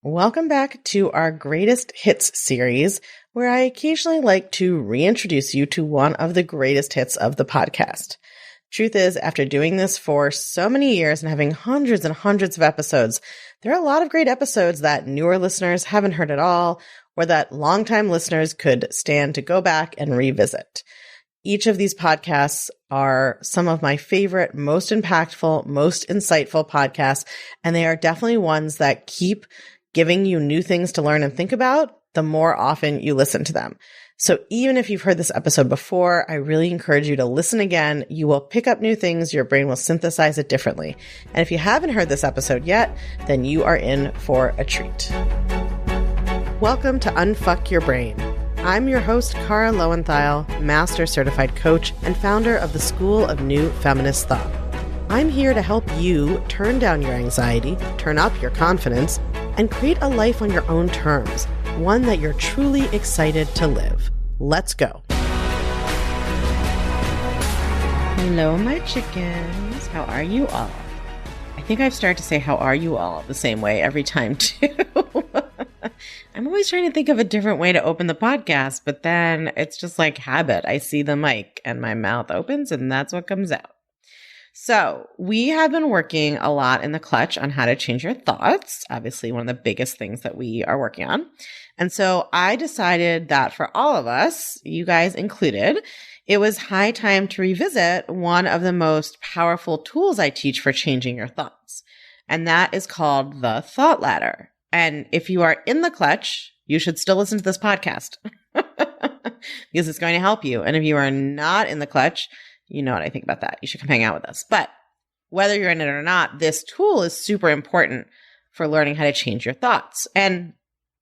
Welcome back to our Greatest Hits series, where I occasionally like to reintroduce you to one of the greatest hits of the podcast. Truth is, after doing this for so many years and having hundreds and hundreds of episodes, there are a lot of great episodes that newer listeners haven't heard at all, or that longtime listeners could stand to go back and revisit. Each of these podcasts are some of my favorite, most impactful, most insightful podcasts, and they are definitely ones that keep giving you new things to learn and think about the more often you listen to them. So even if you've heard this episode before, I really encourage you to listen again. You will pick up new things. Your brain will synthesize it differently. And if you haven't heard this episode yet, then you are in for a treat. Welcome to Unfuck Your Brain. I'm your host, Cara Lowenthal, Master Certified Coach and founder of the School of New Feminist Thought. I'm here to help you turn down your anxiety, turn up your confidence, and create a life on your own terms, one that you're truly excited to live. Let's go. Hello, my chickens. How are you all? I think I've started to say, how are you all, the same way every time, too. I'm always trying to think of a different way to open the podcast, but then it's just like habit. I see the mic and my mouth opens, and that's what comes out. So we have been working a lot in the clutch on how to change your thoughts, obviously one of the biggest things that we are working on. And so I decided that for all of us, you guys included, it was high time to revisit one of the most powerful tools I teach for changing your thoughts. And that is called the thought ladder. And if you are in the clutch, you should still listen to this podcast because it's going to help you. And if you are not in the clutch, you know what I think about that. You should come hang out with us. But whether you're in it or not, this tool is super important for learning how to change your thoughts. And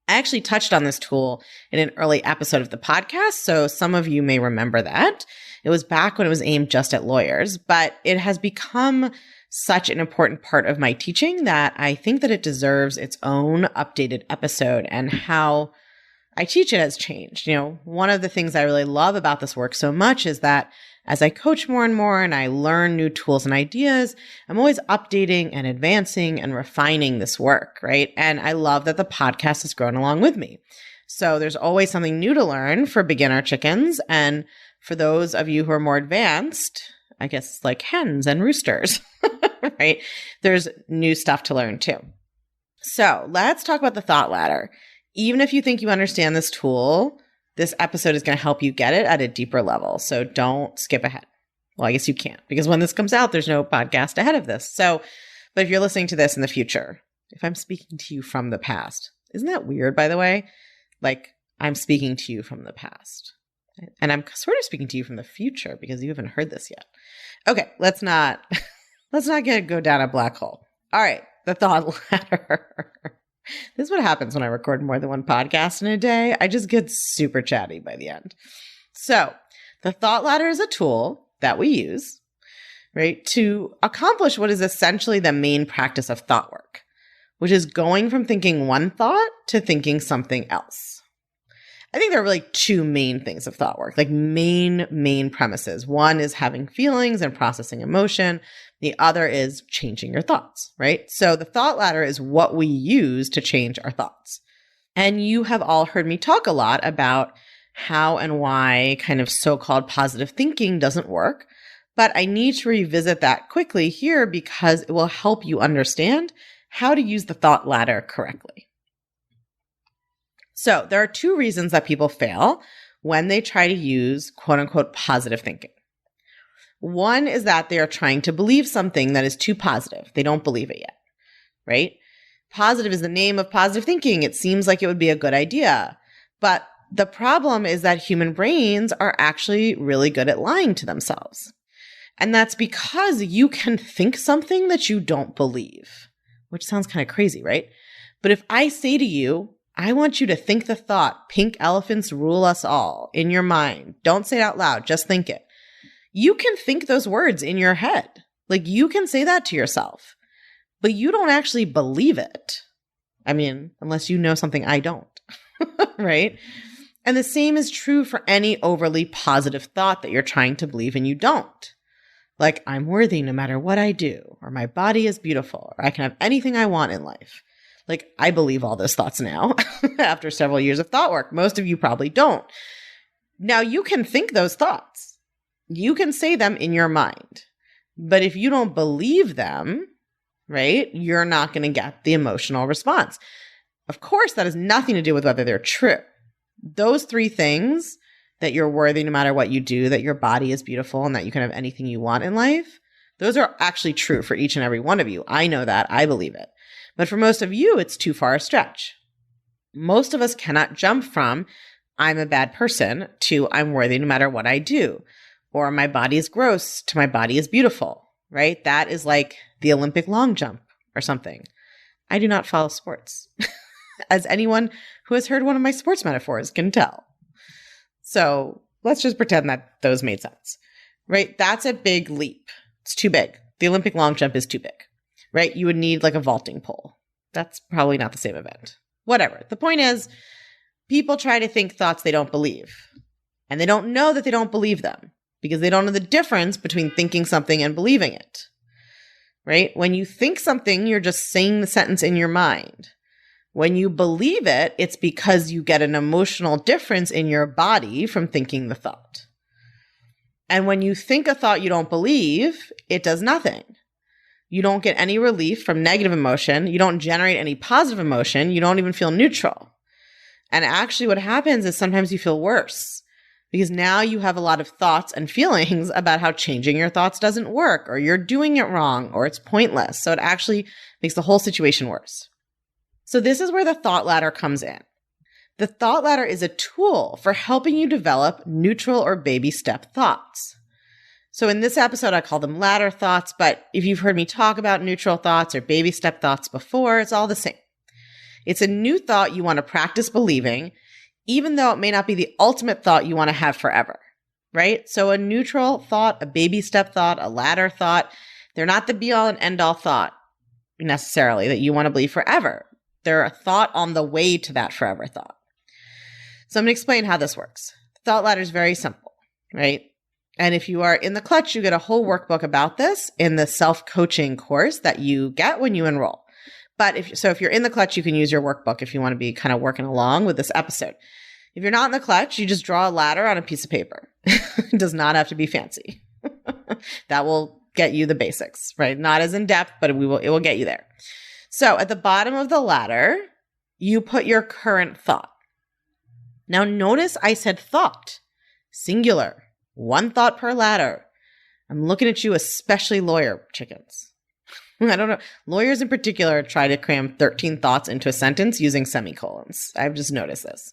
I actually touched on this tool in an early episode of the podcast, so some of you may remember that. It was back when it was aimed just at lawyers, but it has become such an important part of my teaching that I think that it deserves its own updated episode, and how I teach it has changed. You know, one of the things I really love about this work so much is that as I coach more and more and I learn new tools and ideas, I'm always updating and advancing and refining this work, right? And I love that the podcast has grown along with me. So there's always something new to learn for beginner chickens. And for those of you who are more advanced, I guess like hens and roosters, right? There's new stuff to learn too. So let's talk about the thought ladder. Even if you think you understand this tool, this episode is going to help you get it at a deeper level. So don't skip ahead. Well, I guess you can't, because when this comes out, there's no podcast ahead of this. So, but if you're listening to this in the future, if I'm speaking to you from the past, isn't that weird, by the way? Like I'm speaking to you from the past, and I'm sort of speaking to you from the future because you haven't heard this yet. Okay, let's not go down a black hole. All right, the thought ladder. This is what happens when I record more than one podcast in a day. I just get super chatty by the end. So the thought ladder is a tool that we use, right, to accomplish what is essentially the main practice of thought work, which is going from thinking one thought to thinking something else. I think there are really two main things of thought work, like main premises. One is having feelings and processing emotion. The other is changing your thoughts, right? So the thought ladder is what we use to change our thoughts. And you have all heard me talk a lot about how and why kind of so-called positive thinking doesn't work. But I need to revisit that quickly here because it will help you understand how to use the thought ladder correctly. So there are two reasons that people fail when they try to use quote unquote positive thinking. One is that they are trying to believe something that is too positive. They don't believe it yet, right? Positive is the name of positive thinking. It seems like it would be a good idea. But the problem is that human brains are actually really good at lying to themselves. And that's because you can think something that you don't believe, which sounds kind of crazy, right? But if I say to you, I want you to think the thought, pink elephants rule us all, in your mind. Don't say it out loud, just think it. You can think those words in your head. Like you can say that to yourself, but you don't actually believe it. I mean, unless you know something I don't, right? And the same is true for any overly positive thought that you're trying to believe and you don't. Like, I'm worthy no matter what I do, or my body is beautiful, or I can have anything I want in life. Like, I believe all those thoughts now after several years of thought work. Most of you probably don't. Now, you can think those thoughts. You can say them in your mind. But if you don't believe them, right, you're not going to get the emotional response. Of course, that has nothing to do with whether they're true. Those three things, that you're worthy no matter what you do, that your body is beautiful, and that you can have anything you want in life, those are actually true for each and every one of you. I know that. I believe it. But for most of you, it's too far a stretch. Most of us cannot jump from I'm a bad person to I'm worthy no matter what I do, or my body is gross to my body is beautiful, right? That is like the Olympic long jump or something. I do not follow sports, as anyone who has heard one of my sports metaphors can tell. So let's just pretend that those made sense, right? That's a big leap. It's too big. The Olympic long jump is too big, right? You would need like a vaulting pole. That's probably not the same event. Whatever. The point is, people try to think thoughts they don't believe, and they don't know that they don't believe them because they don't know the difference between thinking something and believing it, right? When you think something, you're just saying the sentence in your mind. When you believe it, it's because you get an emotional difference in your body from thinking the thought. And when you think a thought you don't believe, it does nothing. You don't get any relief from negative emotion. You don't generate any positive emotion. You don't even feel neutral. And actually what happens is sometimes you feel worse because now you have a lot of thoughts and feelings about how changing your thoughts doesn't work, or you're doing it wrong, or it's pointless. So it actually makes the whole situation worse. So this is where the thought ladder comes in. The thought ladder is a tool for helping you develop neutral or baby step thoughts. So in this episode, I call them ladder thoughts, but if you've heard me talk about neutral thoughts or baby step thoughts before, it's all the same. It's a new thought you want to practice believing, even though it may not be the ultimate thought you want to have forever, right? So a neutral thought, a baby step thought, a ladder thought, they're not the be all and end all thought necessarily that you want to believe forever. They're a thought on the way to that forever thought. So I'm going to explain how this works. The thought ladder is very simple, right? And if you are in the clutch, you get a whole workbook about this in the self-coaching course that you get when you enroll. But if you're in the clutch, you can use your workbook if you want to be kind of working along with this episode. If you're not in the clutch, you just draw a ladder on a piece of paper. It does not have to be fancy. That will get you the basics, right? Not as in depth, but it will get you there. So at the bottom of the ladder, you put your current thought. Now notice I said thought, singular, one thought per ladder. I'm looking at you, especially lawyer chickens. I don't know. Lawyers in particular try to cram 13 thoughts into a sentence using semicolons. I've just noticed this.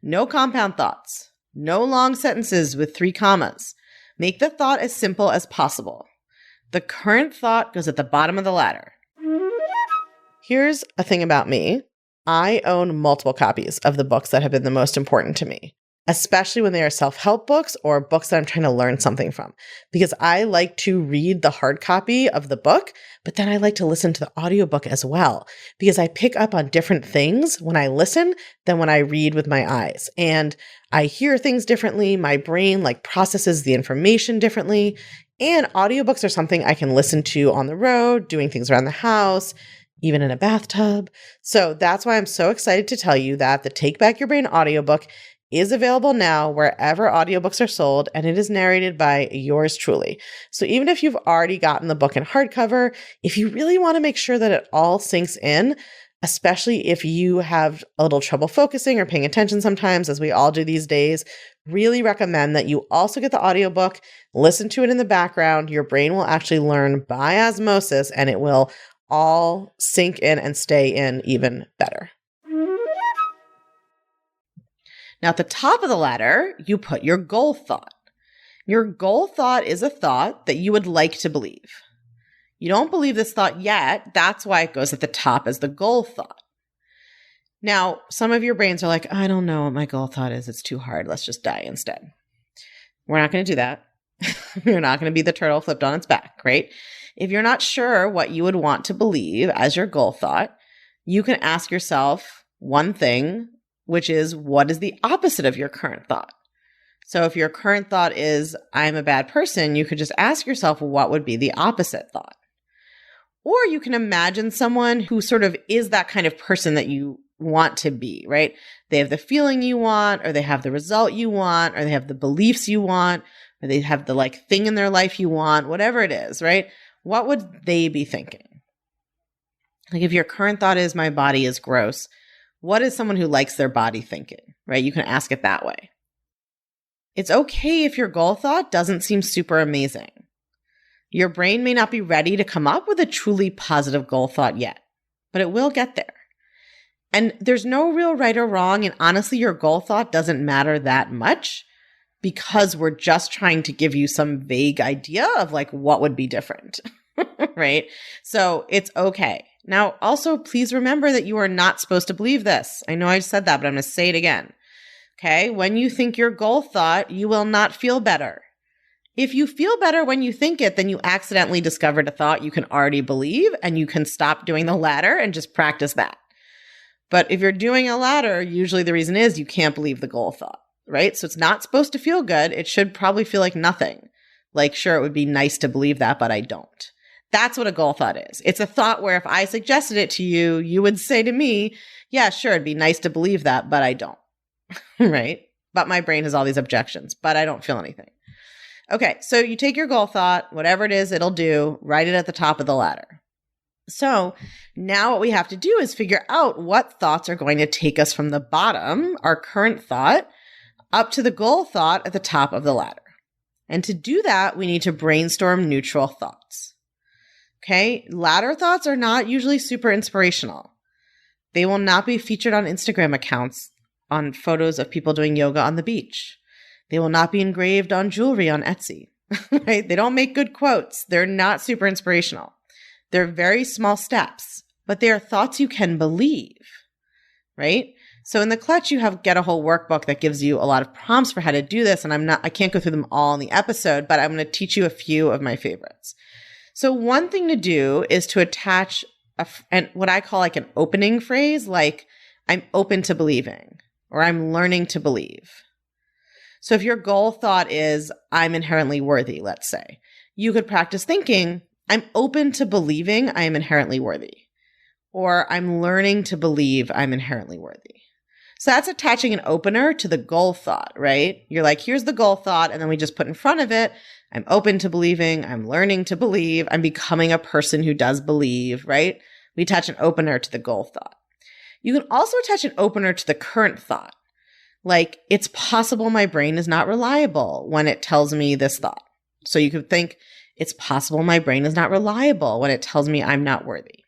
No compound thoughts. No long sentences with 3 commas. Make the thought as simple as possible. The current thought goes at the bottom of the ladder. Here's a thing about me. I own multiple copies of the books that have been the most important to me, especially when they are self-help books or books that I'm trying to learn something from, because I like to read the hard copy of the book, but then I like to listen to the audiobook as well, because I pick up on different things when I listen than when I read with my eyes. And I hear things differently. My brain processes the information differently. And audiobooks are something I can listen to on the road, doing things around the house, even in a bathtub. So that's why I'm so excited to tell you that the Take Back Your Brain audiobook is available now wherever audiobooks are sold, and it is narrated by yours truly. So even if you've already gotten the book in hardcover, if you really want to make sure that it all sinks in, especially if you have a little trouble focusing or paying attention sometimes, as we all do these days, really recommend that you also get the audiobook, listen to it in the background. Your brain will actually learn by osmosis, and it will all sink in and stay in even better. Now, at the top of the ladder, you put your goal thought. Your goal thought is a thought that you would like to believe. You don't believe this thought yet. That's why it goes at the top as the goal thought. Now, some of your brains are like, I don't know what my goal thought is. It's too hard. Let's just die instead. We're not going to do that. You're not going to be the turtle flipped on its back, right? If you're not sure what you would want to believe as your goal thought, you can ask yourself one thing, which is, what is the opposite of your current thought? So if your current thought is, I'm a bad person, you could just ask yourself, what would be the opposite thought? Or you can imagine someone who sort of is that kind of person that you want to be, right? They have the feeling you want, or they have the result you want, or they have the beliefs you want, or they have the like thing in their life you want, whatever it is, right? What would they be thinking? Like if your current thought is my body is gross, what is someone who likes their body thinking, right? You can ask it that way. It's okay if your goal thought doesn't seem super amazing. Your brain may not be ready to come up with a truly positive goal thought yet, but it will get there. And there's no real right or wrong. And honestly, your goal thought doesn't matter that much because we're just trying to give you some vague idea of like what would be different, right? So it's okay. Now, also, please remember that you are not supposed to believe this. I know I said that, but I'm going to say it again. Okay? When you think your goal thought, you will not feel better. If you feel better when you think it, then you accidentally discovered a thought you can already believe, and you can stop doing the latter and just practice that. But if you're doing a latter, usually the reason is you can't believe the goal thought, right? So it's not supposed to feel good. It should probably feel like nothing. Like, sure, it would be nice to believe that, but I don't. That's what a goal thought is. It's a thought where if I suggested it to you, you would say to me, yeah, sure, it'd be nice to believe that, but I don't, right? But my brain has all these objections, but I don't feel anything. Okay, so you take your goal thought, whatever it is it'll do, write it at the top of the ladder. So now what we have to do is figure out what thoughts are going to take us from the bottom, our current thought, up to the goal thought at the top of the ladder. And to do that, we need to brainstorm neutral thoughts. Okay, ladder thoughts are not usually super inspirational. They will not be featured on Instagram accounts on photos of people doing yoga on the beach. They will not be engraved on jewelry on Etsy, right? They don't make good quotes. They're not super inspirational. They're very small steps, but they are thoughts you can believe, right? So in the clutch, you get a whole workbook that gives you a lot of prompts for how to do this. And I can't go through them all in the episode, but I'm going to teach you a few of my favorites. So one thing to do is to attach what I call like an opening phrase, like I'm open to believing, or I'm learning to believe. So if your goal thought is, I'm inherently worthy, let's say, you could practice thinking, I'm open to believing I am inherently worthy, or I'm learning to believe I'm inherently worthy. So that's attaching an opener to the goal thought, right? You're like, here's the goal thought, and then we just put in front of it, I'm open to believing, I'm learning to believe, I'm becoming a person who does believe, right? We attach an opener to the goal thought. You can also attach an opener to the current thought. Like, it's possible my brain is not reliable when it tells me this thought. So you could think, it's possible my brain is not reliable when it tells me I'm not worthy.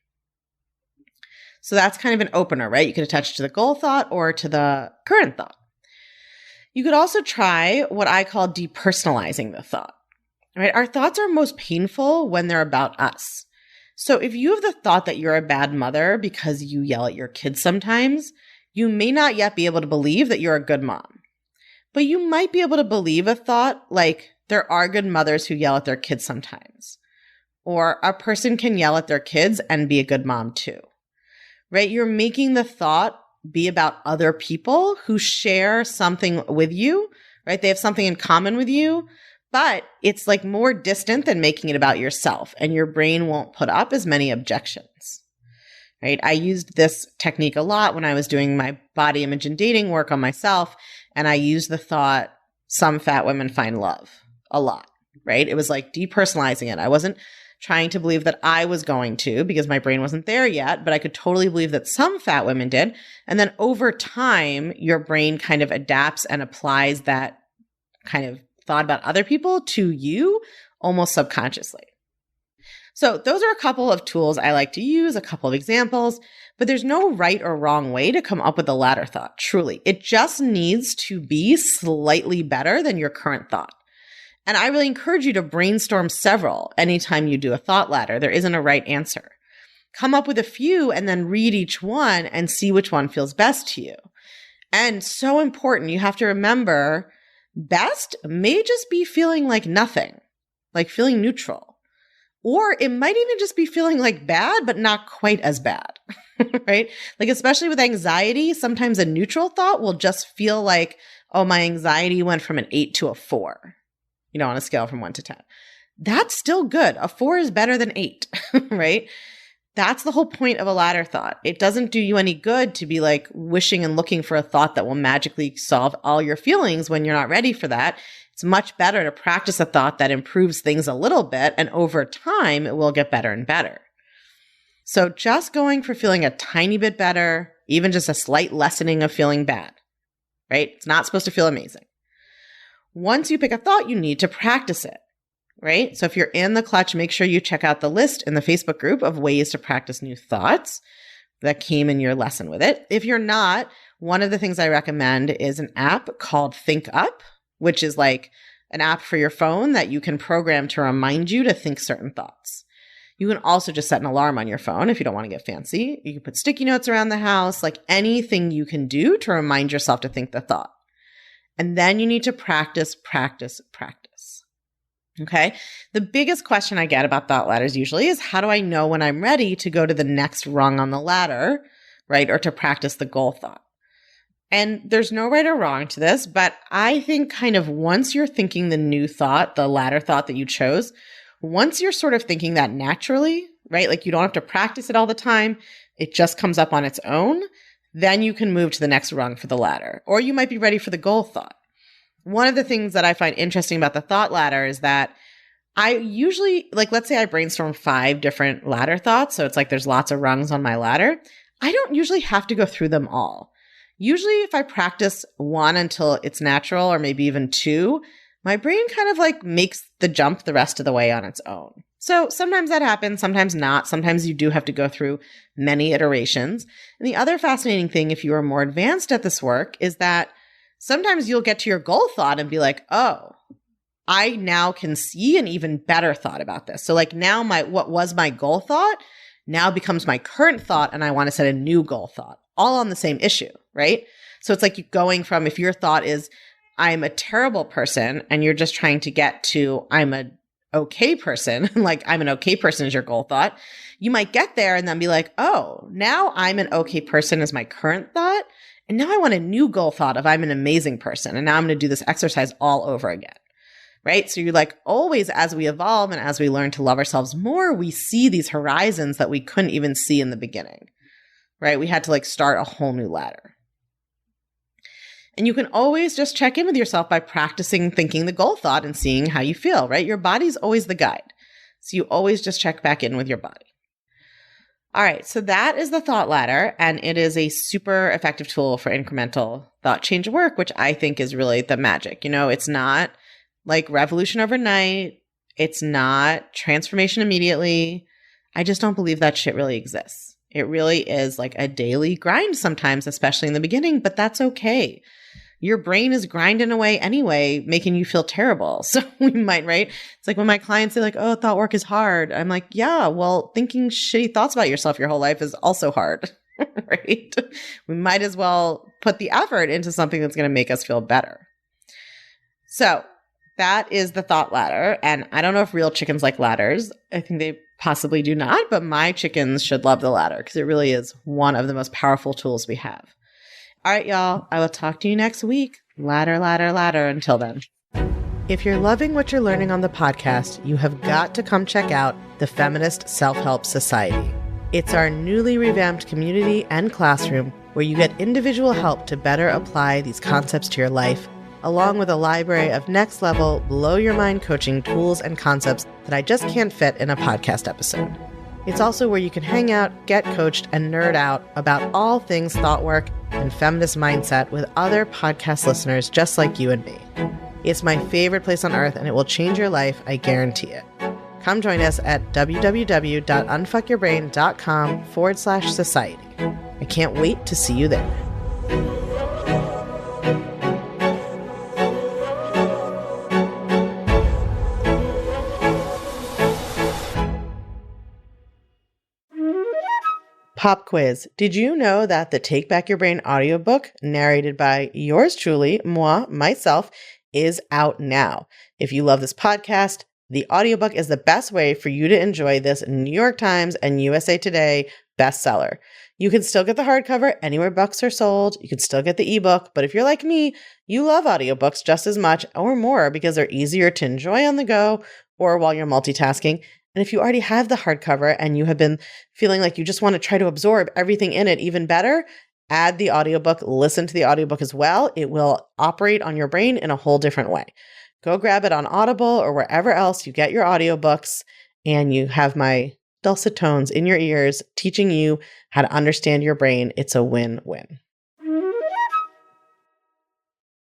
So that's kind of an opener, right? You could attach to the goal thought or to the current thought. You could also try what I call depersonalizing the thought, right? Our thoughts are most painful when they're about us. So if you have the thought that you're a bad mother because you yell at your kids sometimes, you may not yet be able to believe that you're a good mom, but you might be able to believe a thought like there are good mothers who yell at their kids sometimes, or a person can yell at their kids and be a good mom too, right? You're making the thought be about other people who share something with you, right? They have something in common with you, but it's like more distant than making it about yourself, and your brain won't put up as many objections. Right? I used this technique a lot when I was doing my body image and dating work on myself. And I used the thought, some fat women find love a lot, right? It was like depersonalizing it. I wasn't trying to believe that I was going to because my brain wasn't there yet, but I could totally believe that some fat women did. And then over time, your brain kind of adapts and applies that kind of thought about other people to you almost subconsciously. So those are a couple of tools I like to use, a couple of examples, but there's no right or wrong way to come up with a ladder thought, truly. It just needs to be slightly better than your current thought. And I really encourage you to brainstorm several anytime you do a thought ladder. There isn't a right answer. Come up with a few and then read each one and see which one feels best to you. And so important, you have to remember, best may just be feeling like nothing, like feeling neutral. Or it might even just be feeling like bad, but not quite as bad, right? Like, especially with anxiety, sometimes a neutral thought will just feel like, oh, my anxiety went from an 8 to a 4, on a scale from 1 to 10. that's still good. A 4 is better than 8, right? That's the whole point of a ladder thought. It doesn't do you any good to be like wishing and looking for a thought that will magically solve all your feelings when you're not ready for that. It's much better to practice a thought that improves things a little bit, and over time, it will get better and better. So just going for feeling a tiny bit better, even just a slight lessening of feeling bad, right? It's not supposed to feel amazing. Once you pick a thought, you need to practice it, right? So if you're in the clutch, make sure you check out the list in the Facebook group of ways to practice new thoughts that came in your lesson with it. If you're not, one of the things I recommend is an app called Think Up, which is like an app for your phone that you can program to remind you to think certain thoughts. You can also just set an alarm on your phone if you don't want to get fancy. You can put sticky notes around the house, like anything you can do to remind yourself to think the thought. And then you need to practice. Okay? The biggest question I get about thought ladders usually is, how do I know when I'm ready to go to the next rung on the ladder, right? Or to practice the goal thought. And there's no right or wrong to this, but I think kind of once you're thinking the new thought, the ladder thought that you chose, once you're sort of thinking that naturally, right? Like you don't have to practice it all the time. It just comes up on its own. Then you can move to the next rung for the ladder, or you might be ready for the goal thought. One of the things that I find interesting about the thought ladder is that I usually, like, let's say I brainstorm 5 different ladder thoughts. So it's like there's lots of rungs on my ladder. I don't usually have to go through them all. Usually if I practice 1 until it's natural, or maybe even 2, my brain kind of like makes the jump the rest of the way on its own. So sometimes that happens, sometimes not. Sometimes you do have to go through many iterations. And the other fascinating thing, if you are more advanced at this work, is that sometimes you'll get to your goal thought and be like, oh, I now can see an even better thought about this. So like now what was my goal thought now becomes my current thought, and I want to set a new goal thought, all on the same issue, right? So it's like you going from, if your thought is, I'm a terrible person, and you're just trying to get to, I'm a okay person, like I'm an okay person is your goal thought, you might get there and then be like, oh, now I'm an okay person is my current thought. And now I want a new goal thought of I'm an amazing person. And now I'm going to do this exercise all over again, right? So you're like, always as we evolve and as we learn to love ourselves more, we see these horizons that we couldn't even see in the beginning, right? We had to like start a whole new ladder. And you can always just check in with yourself by practicing thinking the goal thought and seeing how you feel, right? Your body's always the guide. So you always just check back in with your body. All right, so that is the thought ladder, and it is a super effective tool for incremental thought change work, which I think is really the magic. You know, it's not like revolution overnight. It's not transformation immediately. I just don't believe that shit really exists. It really is like a daily grind sometimes, especially in the beginning, but that's okay. Your brain is grinding away anyway, making you feel terrible. So we might, right? It's like when my clients say like, oh, thought work is hard. I'm like, yeah, well, thinking shitty thoughts about yourself your whole life is also hard, right? We might as well put the effort into something that's going to make us feel better. So that is the thought ladder. And I don't know if real chickens like ladders. I think they possibly do not, but my chickens should love the ladder because it really is one of the most powerful tools we have. All right, y'all. I will talk to you next week. Ladder, ladder, ladder. Until then. If you're loving what you're learning on the podcast, you have got to come check out the Feminist Self-Help Society. It's our newly revamped community and classroom where you get individual help to better apply these concepts to your life, along with a library of next-level, blow-your-mind coaching tools and concepts that I just can't fit in a podcast episode. It's also where you can hang out, get coached, and nerd out about all things thought work and feminist mindset with other podcast listeners just like you and me. It's my favorite place on earth, and it will change your life, I guarantee it. Come join us at www.unfuckyourbrain.com/society. I can't wait to see you there. Pop quiz. Did you know that the Take Back Your Brain audiobook, narrated by yours truly, myself, is out now? If you love this podcast, the audiobook is the best way for you to enjoy this New York Times and USA Today bestseller. You can still get the hardcover anywhere books are sold. You can still get the ebook. But if you're like me, you love audiobooks just as much or more because they're easier to enjoy on the go or while you're multitasking. And if you already have the hardcover and you have been feeling like you just want to try to absorb everything in it even better, add the audiobook, listen to the audiobook as well. It will operate on your brain in a whole different way. Go grab it on Audible or wherever else you get your audiobooks, and you have my dulcet tones in your ears teaching you how to understand your brain. It's a win-win.